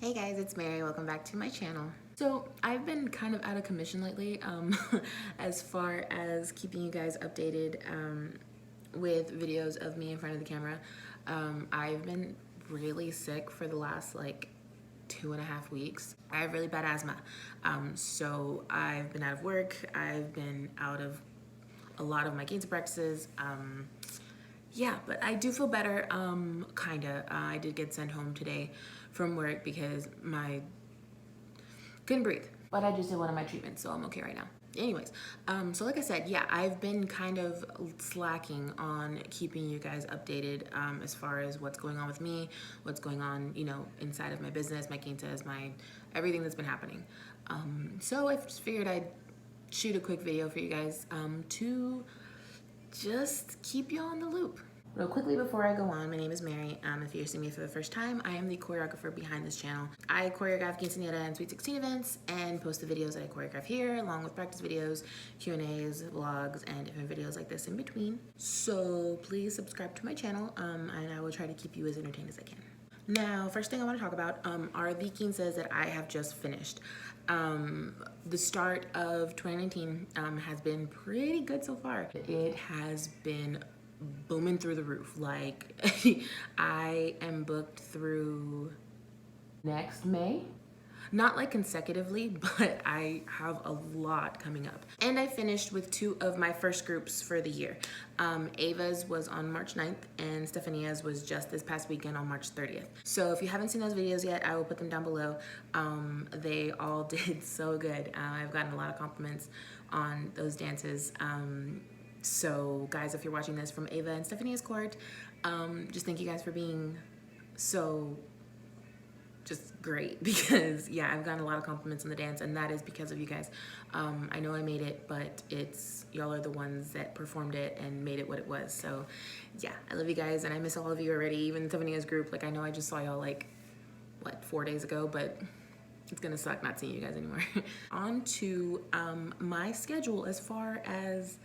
Hey guys, it's Mary. Welcome back to my channel. So I've been kind of out of commission lately as far as keeping you guys updated with videos of me in front of the camera. I've been really sick for the last like 2.5 weeks. I have really bad asthma. So I've been out of work. I've been out of a lot of my cancer practices. Yeah, but I do feel better, kinda. I did get sent home today from work because couldn't breathe. But I just did one of my treatments, so I'm okay right now. Anyways, so like I said, yeah, I've been kind of slacking on keeping you guys updated as far as what's going on with me, what's going on, inside of my business, my quintas, everything that's been happening. So I just figured I'd shoot a quick video for you guys to just keep you on the loop. Real quickly before I go on, my name is Mary. If you're seeing me for the first time, I am the choreographer behind this channel. I choreograph quinceañera and Sweet 16 events and post the videos that I choreograph here, along with practice videos, Q&As, vlogs, and different videos like this in between. So please subscribe to my channel, and I will try to keep you as entertained as I can. Now, first thing I want to talk about are the quinceas that I have just finished. The start of 2019 has been pretty good so far. It has been booming through the roof. Like, I am booked through next May. Not like consecutively, but I have a lot coming up. And I finished with 2 of my first groups for the year. Ava's was on March 9th and Stephania's was just this past weekend on March 30th. So if you haven't seen those videos yet, I will put them down below. They all did so good. I've gotten a lot of compliments on those dances. So guys, if you're watching this from Ava and Stephania's court, just thank you guys for being so just great, because yeah, I've gotten a lot of compliments on the dance, and that is because of you guys. I know I made it, but y'all are the ones that performed it and made it what it was. So yeah, I love you guys, and I miss all of you already, even Stephania's group. Like, I know I just saw y'all like, what, 4 days ago, but it's gonna suck not seeing you guys anymore. On to my schedule as far as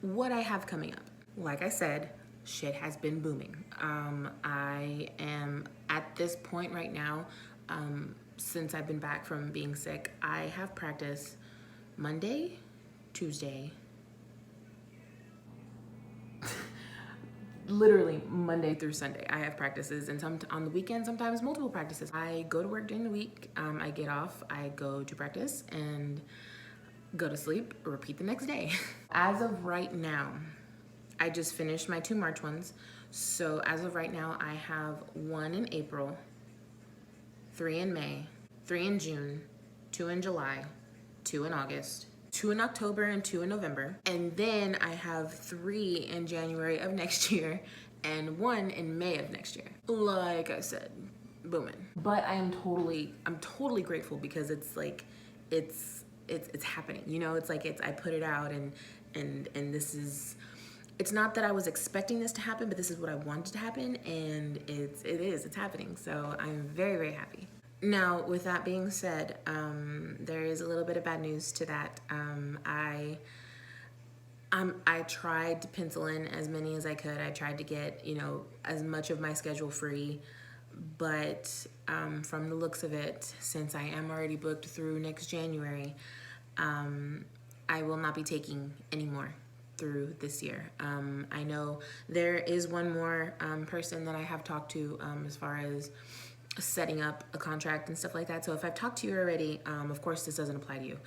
what I have coming up. Like I said, shit has been booming. I am at this point right now, since I've been back from being sick, I have practice Monday, Tuesday, literally Monday through Sunday. I have practices, and on the weekend, sometimes multiple practices. I go to work during the week, I get off, I go to practice, and go to sleep, repeat the next day. As of right now, I just finished my 2 March ones. So as of right now, I have 1 in April, 3 in May, 3 in June, 2 in July, 2 in August, 2 in October, and 2 in November. And then I have 3 in January of next year and 1 in May of next year. Like I said, booming. But I'm totally grateful, because it's like, it's happening, it's like I put it out, and this is, it's not that I was expecting this to happen, but this is what I wanted to happen, and it's happening. So I'm very, very happy. Now, with that being said, there is a little bit of bad news to that. I tried to pencil in as many as I could. I tried to get, as much of my schedule free, but from the looks of it, since I am already booked through next January, I will not be taking any more through this year. I know there is one more person that I have talked to as far as setting up a contract and stuff like that. So if I've talked to you already, of course this doesn't apply to you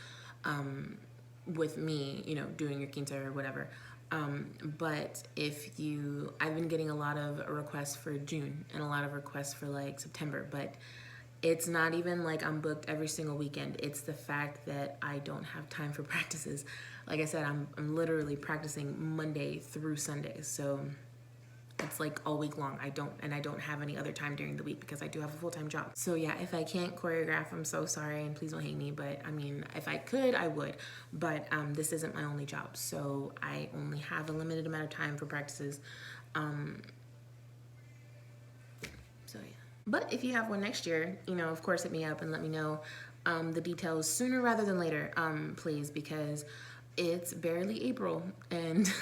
with me, doing your quinta or whatever. But I've been getting a lot of requests for June and a lot of requests for like September, but it's not even like I'm booked every single weekend. It's the fact that I don't have time for practices. Like I said, I'm literally practicing Monday through Sunday. So it's like all week long. I don't have any other time during the week, because I do have a full-time job. So yeah, if I can't choreograph, I'm so sorry, and please don't hate me. But I mean, if I could, I would. But this isn't my only job, so I only have a limited amount of time for practices. So yeah. But if you have one next year, of course, hit me up and let me know the details sooner rather than later, please, because it's barely April, and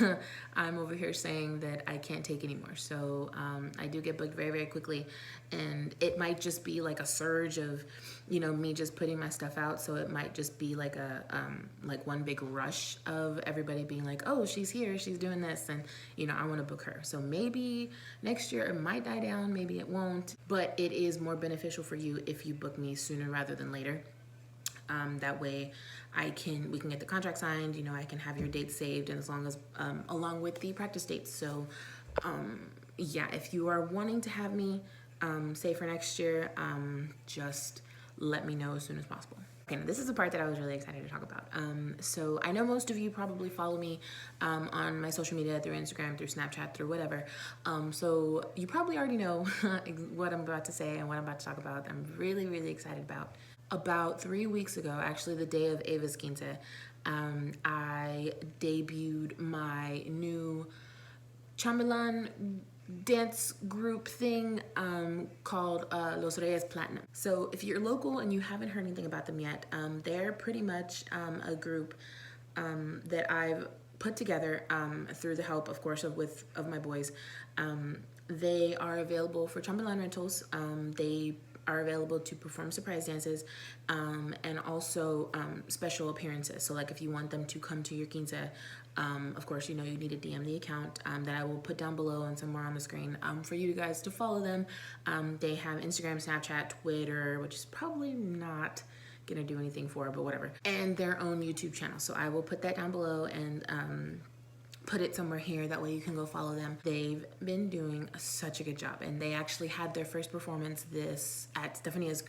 I'm over here saying that I can't take anymore. So I do get booked very, very quickly, and it might just be like a surge of, you know, me just putting my stuff out. So it might just be like a like one big rush of everybody being like, oh, she's here, she's doing this, and you know, I want to book her. So maybe next year it might die down, maybe it won't, but it is more beneficial for you if you book me sooner rather than later. That way we can get the contract signed, you know, I can have your date saved, and as long as along with the practice dates. So yeah, if you are wanting to have me say for next year, just let me know as soon as possible. Okay, now this is the part that I was really excited to talk about. So I know most of you probably follow me on my social media, through Instagram, through Snapchat, through whatever. So you probably already know what I'm about to say and what I'm about to talk about. I'm really, really excited about. About 3 weeks ago, actually the day of Ava's Quince, I debuted my new chambelan dance group thing called LosReyesPlatinum. So if you're local and you haven't heard anything about them yet, they're pretty much a group that I've put together through the help, of course, of my boys. They are available for chambelan rentals. They are available to perform surprise dances and also special appearances. So like if you want them to come to your quince, of course, you know, you need to DM the account that I will put down below and somewhere on the screen for you guys to follow them. They have Instagram, Snapchat, Twitter, which is probably not gonna do anything for, but whatever, and their own YouTube channel. So I will put that down below and put it somewhere here, that way you can go follow them. They've been doing such a good job, and they actually had their first performance at Stephania's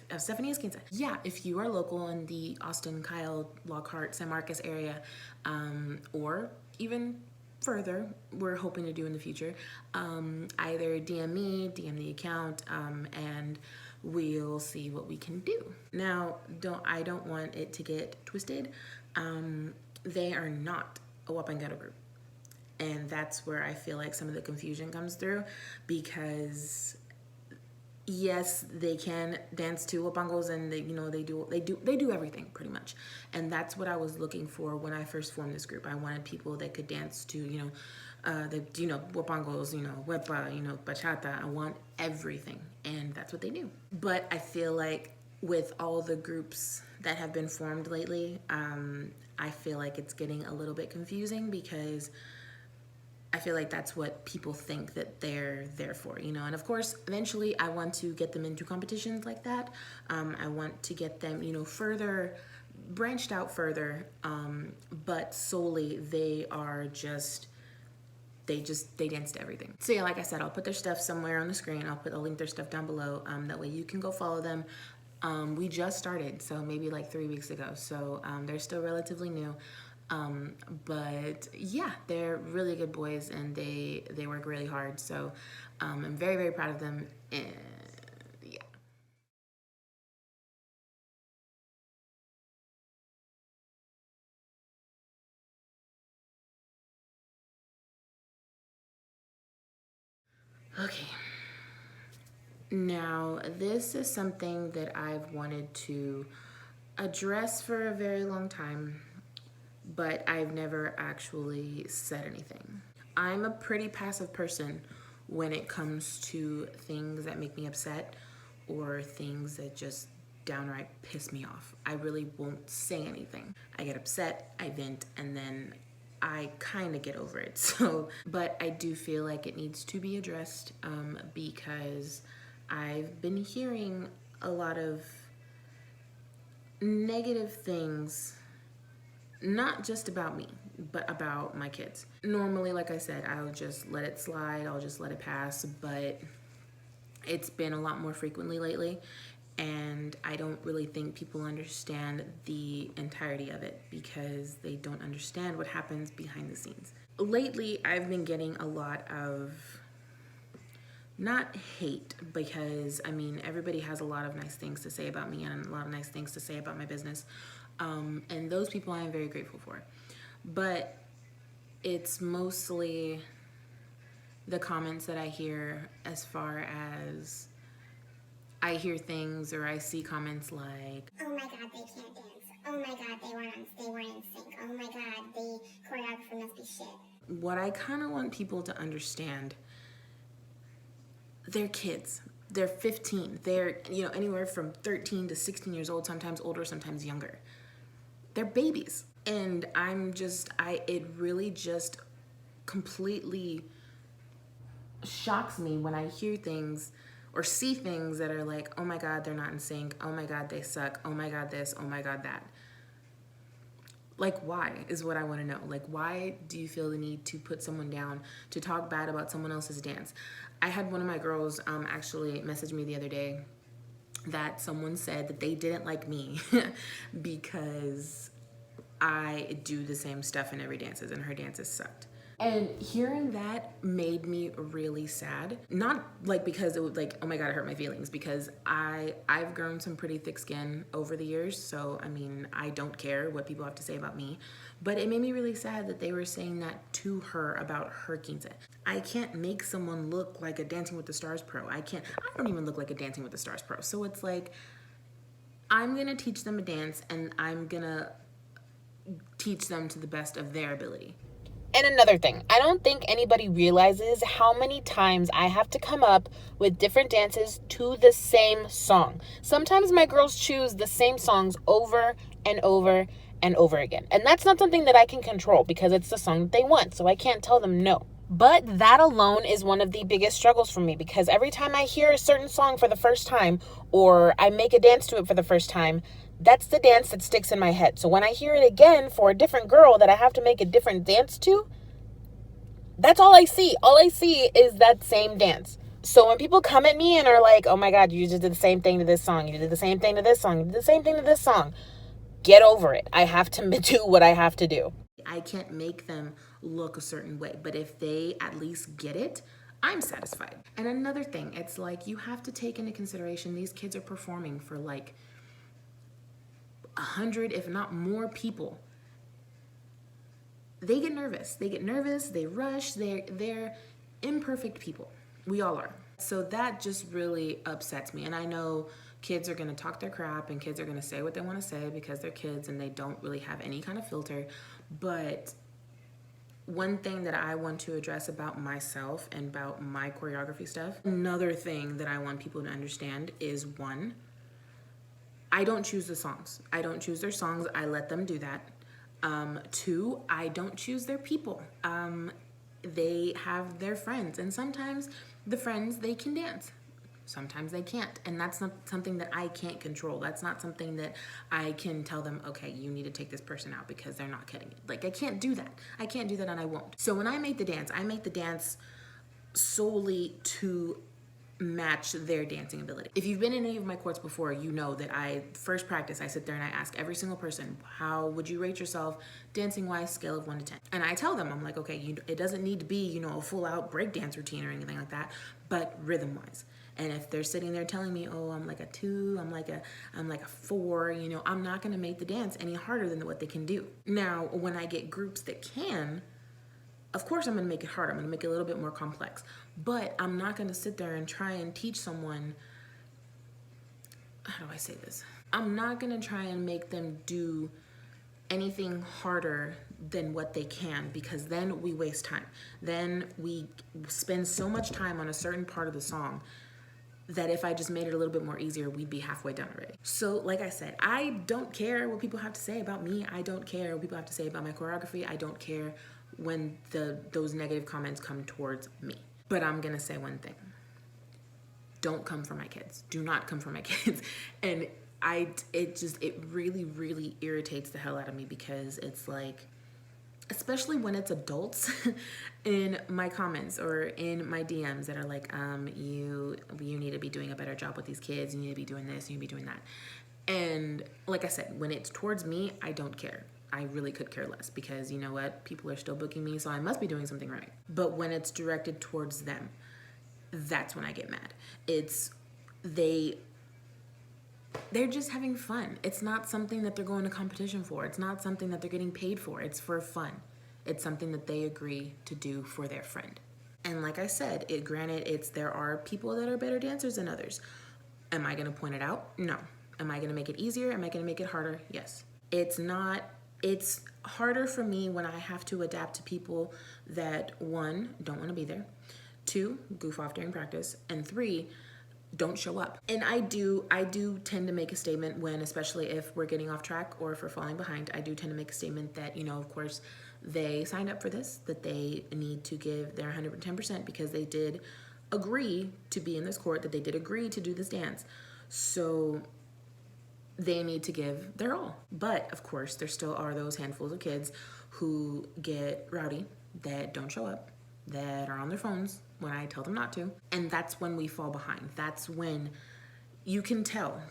Quince. Yeah, if you are local in the Austin, Kyle, Lockhart, San Marcos area, or even further, we're hoping to do in the future, either DM me, DM the account, and we'll see what we can do. Now, I don't want it to get twisted. They are not a Wapangaro group. And that's where I feel like some of the confusion comes through, because yes, they can dance to wapangos, and they, you know, they do everything pretty much. And that's what I was looking for when I first formed this group. I wanted people that could dance to, wapangos, wepa, bachata. I want everything, and that's what they do. But I feel like with all the groups that have been formed lately, I feel like it's getting a little bit confusing, because I feel like that's what people think that they're there for, and of course, eventually I want to get them into competitions like that. I want to get them, branched out further, but solely they dance to everything. So yeah, like I said, I'll put their stuff somewhere on the screen. I'll link their stuff down below. That way you can go follow them. We just started, so maybe like 3 weeks ago. So they're still relatively new. But yeah, they're really good boys, and they work really hard. So I'm very, very proud of them. And yeah. Okay. Now, this is something that I've wanted to address for a very long time, but I've never actually said anything. I'm a pretty passive person when it comes to things that make me upset or things that just downright piss me off. I really won't say anything. I get upset, I vent, and then I kind of get over it. So, but I do feel like it needs to be addressed because I've been hearing a lot of negative things, not just about me, but about my kids. Normally, like I said, I'll just let it slide, I'll just let it pass, but it's been a lot more frequently lately, and I don't really think people understand the entirety of it, because they don't understand what happens behind the scenes. Lately, I've been getting a lot of, not hate, because everybody has a lot of nice things to say about me and a lot of nice things to say about my business, and those people I am very grateful for. But it's mostly the comments that I hear, as far as I hear things or I see comments like, oh my god, they can't dance. oh my god, they weren't in sync. Oh my god, the choreographer must be shit. What I kind of want people to understand, they're kids. They're 15. They're, anywhere from 13 to 16 years old, sometimes older, sometimes younger. They're babies. And it really just completely shocks me when I hear things or see things that are like, oh my God, they're not in sync. Oh my God, they suck. Oh my God, this. Oh my God, that. Like, why is what I want to know. Like, why do you feel the need to put someone down, to talk bad about someone else's dance? I had one of my girls actually message me the other day that someone said that they didn't like me because I do the same stuff in every dances and her dances sucked. And hearing that made me really sad. Not like because it was like, oh my God, it hurt my feelings, because I've grown some pretty thick skin over the years. So, I mean, I don't care what people have to say about me, but it made me really sad that they were saying that to her about her quince. I can't make someone look like a Dancing with the Stars pro. I don't even look like a Dancing with the Stars pro. So it's like, I'm gonna teach them a dance and I'm gonna teach them to the best of their ability. And another thing, I don't think anybody realizes how many times I have to come up with different dances to the same song. Sometimes my girls choose the same songs over and over and over again. And that's not something that I can control because it's the song that they want. So I can't tell them no. But that alone is one of the biggest struggles for me, because every time I hear a certain song for the first time or I make a dance to it for the first time, that's the dance that sticks in my head. So when I hear it again for a different girl that I have to make a different dance to, that's all I see. All I see is that same dance. So when people come at me and are like, oh my God, you just did the same thing to this song. You did the same thing to this song. You did the same thing to this song. Get over it. I have to do what I have to do. I can't make them look a certain way, but if they at least get it, I'm satisfied. And another thing, it's like you have to take into consideration these kids are performing for like 100, if not more people. They get nervous. They rush. They're imperfect people. We all are. So that just really upsets me. And I know kids are going to talk their crap and kids are going to say what they want to say because they're kids and they don't really have any kind of filter. But one thing that I want to address about myself and about my choreography stuff, another thing that I want people to understand is, one, I don't choose the songs. I don't choose their songs. I let them do that. Two, I don't choose their people. They have their friends, and sometimes the friends, they can dance. Sometimes they can't, and that's not something that I can't control. That's not something that I can tell them, okay, you need to take this person out because they're not cutting it. Like, I can't do that. I can't do that, and I won't. So when I make the dance solely to match their dancing ability. If you've been in any of my courts before, you know that I first practice, I sit there and I ask every single person, how would you rate yourself dancing wise, scale of 1 to 10? And I tell them, I'm like, okay, it doesn't need to be, a full out breakdance routine or anything like that, but rhythm wise. And if they're sitting there telling me, oh, I'm like a 2, I'm like a 4, I'm not gonna make the dance any harder than what they can do. Now, when I get groups that can, of course I'm gonna make it harder. I'm gonna make it a little bit more complex. But I'm not gonna sit there and try and teach someone, how do I say this? I'm not gonna try and make them do anything harder than what they can, because then we waste time. Then we spend so much time on a certain part of the song that if I just made it a little bit more easier, we'd be halfway done already. So like I said, I don't care what people have to say about me. I don't care what people have to say about my choreography. I don't care when those negative comments come towards me. But I'm gonna say one thing. Don't come for my kids. Do not come for my kids. And it really, really irritates the hell out of me, because it's like, especially when it's adults in my comments or in my DMs that are like, you need to be doing a better job with these kids. You need to be doing this, you need to be doing that. And like I said, when it's towards me, I don't care. I really could care less, because you know what? People are still booking me, so I must be doing something right. But when it's directed towards them, that's when I get mad. They're just having fun. It's not something that they're going to competition for. It's not something that they're getting paid for. It's for fun. It's something that they agree to do for their friend. And like I said, there are people that are better dancers than others. Am I going to point it out? No. Am I going to make it easier? Am I going to make it harder? Yes. It's harder for me when I have to adapt to people that, one, don't want to be there, two, goof off during practice, and three, don't show up. And I do tend to make a statement when, especially if we're getting off track or if we're falling behind, I do tend to make a statement that, of course, they signed up for this, that they need to give their 110% because they did agree to be in this court, that they did agree to do this dance. So they need to give their all. But of course, there still are those handfuls of kids who get rowdy, that don't show up, that are on their phones when I tell them not to. And that's when we fall behind. That's when you can tell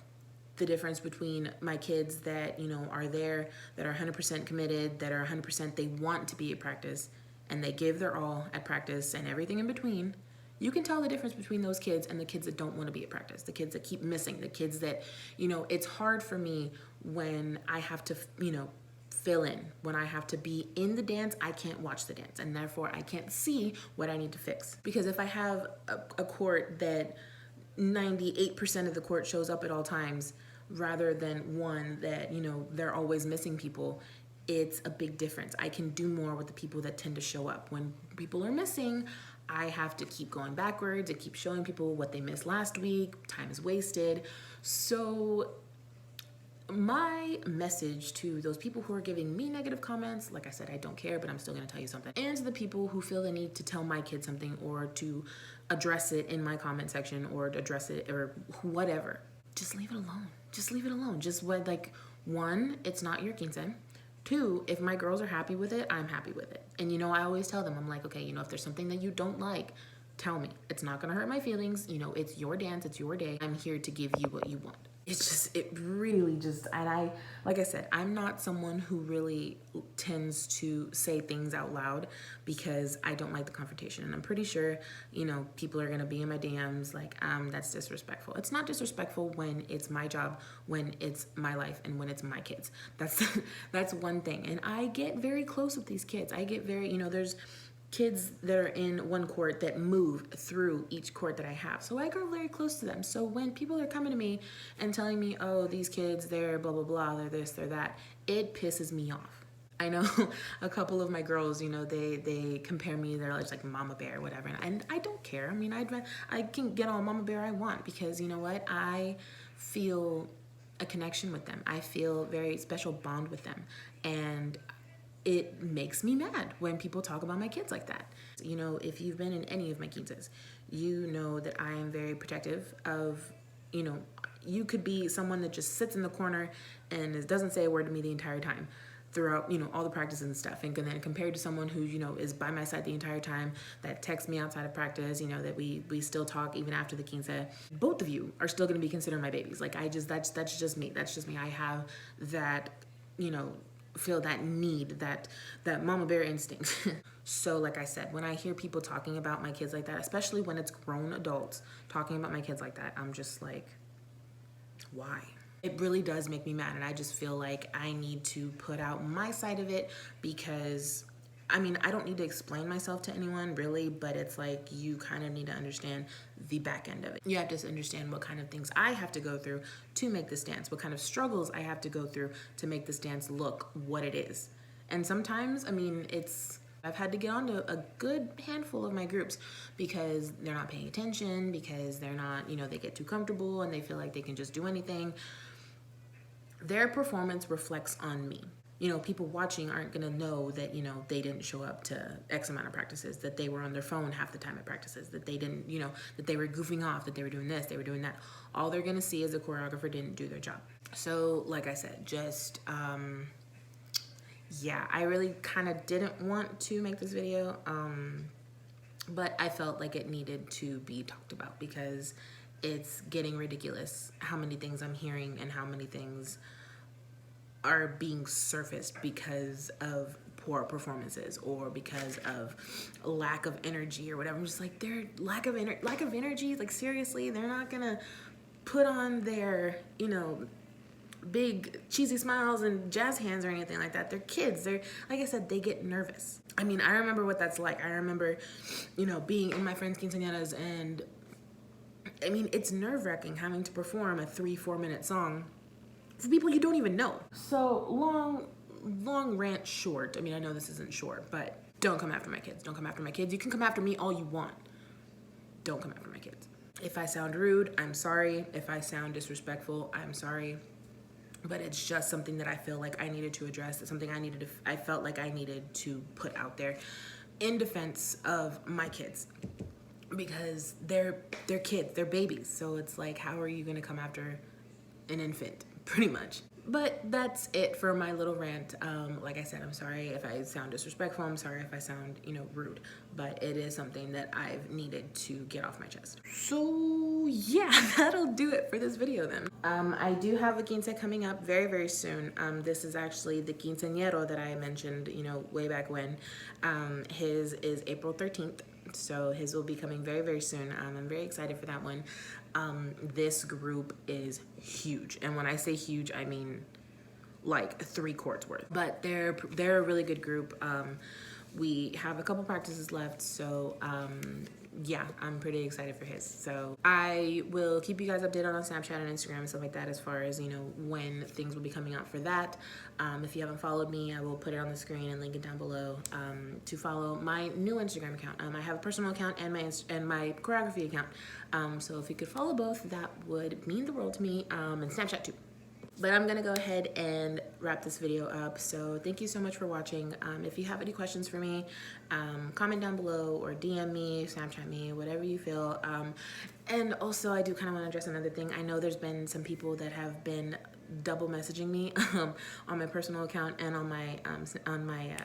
the difference between my kids that, are there, that are 100% committed, that are 100%, they want to be at practice, and they give their all at practice and everything in between. You can tell the difference between those kids and the kids that don't want to be at practice, the kids that keep missing, the kids that, it's hard for me when I have to, fill in. When I have to be in the dance, I can't watch the dance, and therefore I can't see what I need to fix. Because if I have a court that 98% of the court shows up at all times, rather than one that, they're always missing people, it's a big difference. I can do more with the people that tend to show up. When people are missing, I have to keep going backwards and keep showing people what they missed last week. Time is wasted. So my message to those people who are giving me negative comments, like I said, I don't care, but I'm still gonna tell you something. And to the people who feel the need to tell my kid something or to address it in my comment section or to address it or whatever, just leave it alone. Just leave it alone. Just one, it's not your quince. Two, if my girls are happy with it, I'm happy with it. And I always tell them, I'm like, okay, if there's something that you don't like, tell me. It's not gonna hurt my feelings. It's your dance, it's your day. I'm here to give you what you want. It really just, and like I said, I'm not someone who really tends to say things out loud because I don't like the confrontation. And I'm pretty sure, people are gonna be in my DMs like, that's disrespectful. It's not disrespectful when it's my job, when it's my life, and when it's my kids. That's one thing. And I get very close with these kids. I get very, there's kids that are in one court that move through each court that I have. So I grow very close to them. So when people are coming to me and telling me, oh, these kids, they're blah, blah, blah, they're this, they're that, it pisses me off. I know a couple of my girls, they compare me, they're like Mama Bear or whatever. And I don't care. I mean, I can get all Mama Bear I want because you know what? I feel a connection with them. I feel a very special bond with them. And it makes me mad when people talk about my kids like that. If you've been in any of my quinces, you know that I am very protective of, you could be someone that just sits in the corner and doesn't say a word to me the entire time throughout, all the practices and stuff. And then compared to someone who, is by my side the entire time, that texts me outside of practice, that we still talk even after the quince, both of you are still going to be considered my babies. Like that's just me. That's just me. I have that, feel that need, that mama bear instinct. So like I said, when I hear people talking about my kids like that, especially when it's grown adults talking about my kids like that, I'm just like, why? It really does make me mad, and I just feel like I need to put out my side of it because I don't need to explain myself to anyone really, but it's like you kind of need to understand the back end of it. You have to understand what kind of things I have to go through to make this dance, what kind of struggles I have to go through to make this dance look what it is. And sometimes, I've had to get onto a good handful of my groups because they're not paying attention, because they're not, they get too comfortable and they feel like they can just do anything. Their performance reflects on me. People watching aren't gonna know that, they didn't show up to X amount of practices, that they were on their phone half the time at practices, that they didn't, that they were goofing off, that they were doing this, they were doing that. All they're gonna see is a choreographer didn't do their job. So, like I said, just, yeah, I really kind of didn't want to make this video, but I felt like it needed to be talked about because it's getting ridiculous how many things I'm hearing and how many things are being surfaced because of poor performances or because of lack of energy or whatever. I'm just like, they're lack of energy. Like seriously, they're not gonna put on their, big cheesy smiles and jazz hands or anything like that. They're kids. They're, like I said, they get nervous. I remember what that's like. I remember, being in my friend's quinceañeras and it's nerve-wracking having to perform a 3-4 minute song for people you don't even know. So long rant short. I mean, I know this isn't short, but don't come after my kids. Don't come after my kids. You can come after me all you want. Don't come after my kids. If I sound rude, I'm sorry. If I sound disrespectful, I'm sorry. But it's just something that I feel like I needed to address. It's something I felt like I needed to put out there in defense of my kids, because they're kids, they're babies. So it's like, how are you gonna come after an infant, pretty much? But that's it for my little rant. Like I said, I'm sorry if I sound disrespectful. I'm sorry if I sound, rude. But it is something that I've needed to get off my chest. So yeah, that'll do it for this video then. I do have a quince coming up very, very soon. This is actually the quinceañero that I mentioned, way back when. His is April 13th. So his will be coming very, very soon. I'm very excited for that one. This group is huge. And when I say huge, I mean like 3 courts worth. But they're a really good group. We have a couple practices left. So yeah, I'm pretty excited for his. So I will keep you guys updated on Snapchat and Instagram and stuff like that, as far as, when things will be coming out for that. If you haven't followed me, I will put it on the screen and link it down below to follow my new Instagram account. I have a personal account and my choreography account. So if you could follow both, that would mean the world to me, and Snapchat too. But I'm gonna go ahead and wrap this video up. So thank you so much for watching. If you have any questions for me, comment down below or DM me, Snapchat me, whatever you feel. And also, I do kind of want to address another thing. I know there's been some people that have been double messaging me on my personal account and on my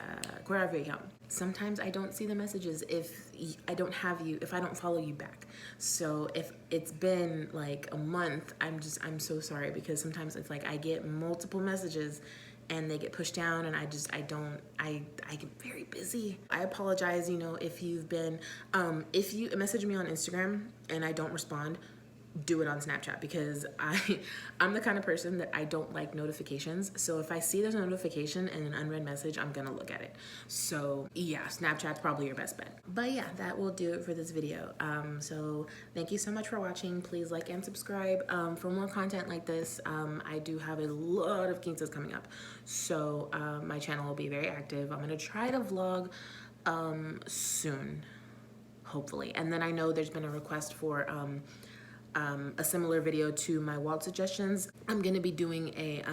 choreography account. Sometimes I don't see the messages if I don't follow you back. So if it's been like a month, I'm so sorry, because sometimes it's like I get multiple messages and they get pushed down, and I get very busy. I apologize, if you've been, if you message me on Instagram and I don't respond, do it on Snapchat, because I'm the kind of person that I don't like notifications. So if I see there's a notification and an unread message, I'm gonna look at it. So yeah, Snapchat's probably your best bet. But yeah, that will do it for this video. So thank you so much for watching. Please like and subscribe for more content like this. I do have a lot of quinces coming up, so my channel will be very active. I'm gonna try to vlog soon, hopefully. And then I know there's been a request for a similar video to my waltz suggestions. I'm gonna be doing a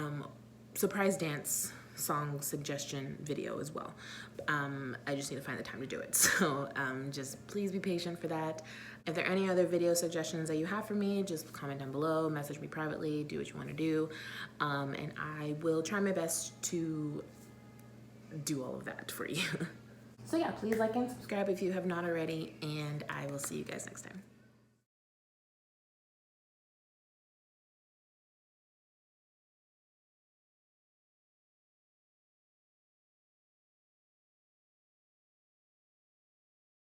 surprise dance song suggestion video as well. I just need to find the time to do it. So just please be patient for that. If there are any other video suggestions that you have for me, just comment down below, message me privately, do what you want to do. And I will try my best to do all of that for you. So yeah, please like and subscribe if you have not already, and I will see you guys next time.